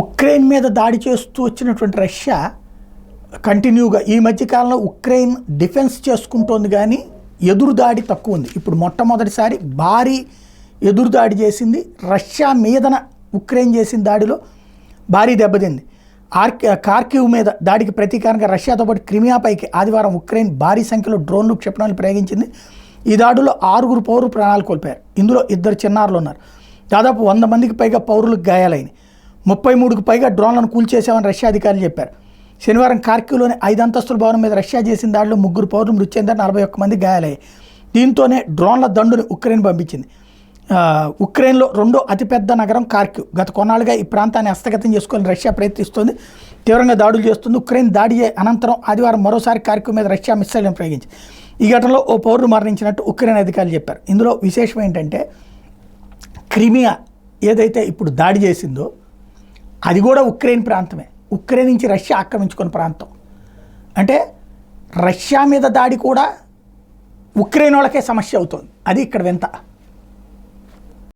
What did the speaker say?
Ukraine మీద దాడి చేస్తూ వచ్చినటువంటి రష్యా కంటిన్యూగా ఈ మధ్యకాలంలో ఉక్రెయిన్ డిఫెన్స్ చేసుకుంటోంది, కానీ ఎదురుదాడి తక్కువ ఉంది. ఇప్పుడు మొట్టమొదటిసారి భారీ ఎదురుదాడి చేసింది. రష్యా మీదన ఉక్రెయిన్ చేసిన దాడిలో భారీ దెబ్బతింది. కార్కివ్ మీద దాడికి ప్రతీకారంగా రష్యాతో పాటు క్రిమియాపైకి ఆదివారం ఉక్రెయిన్ భారీ సంఖ్యలో డ్రోన్లు, క్షిపణులు ప్రయోగించింది. ఈ దాడిలో 6 పౌరులు ప్రాణాలు కోల్పోయారు. ఇందులో 2 చిన్నారులు ఉన్నారు. దాదాపు 100 మందికి పైగా పౌరులకు గాయాలైనవి. 33కు పైగా డ్రోన్లను కూల్చేశామని రష్యా అధికారులు చెప్పారు. శనివారం కార్కివ్లోని 5 అంతస్తుల భవనం మీద రష్యా చేసిన దాడిలో 3 పౌరులు మృతి చెందారు, 41 మంది గాయాలయ్యాయి. దీంతోనే డ్రోన్ల దండుని ఉక్రెయిన్ పంపించింది. ఉక్రెయిన్లో 2వ అతిపెద్ద నగరం కార్కివ్. గత కొన్నాళ్ళుగా ఈ ప్రాంతాన్ని హస్తగతం చేసుకోవాలని రష్యా ప్రయత్నిస్తోంది, తీవ్రంగా దాడులు చేస్తుంది. ఉక్రెయిన్ దాడి అనంతరం ఆదివారం మరోసారి కార్కివ్ మీద రష్యా మిస్సైళ్లను ప్రయోగించింది. ఈ ఘటనలో ఓ పౌరుడు మరణించినట్టు ఉక్రెయిన్ అధికారులు చెప్పారు. ఇందులో విశేషం ఏంటంటే క్రిమియా ఏదైతే ఇప్పుడు దాడి చేసిందో అది కూడా ఉక్రెయిన్ ప్రాంతమే. ఉక్రెయిన్ నుంచి రష్యా ఆక్రమించుకున్న ప్రాంతం. అంటే రష్యా మీద దాడి కూడా ఉక్రెయిన్ వాళ్ళకే సమస్య అవుతుంది. అది ఇక్కడ వింత.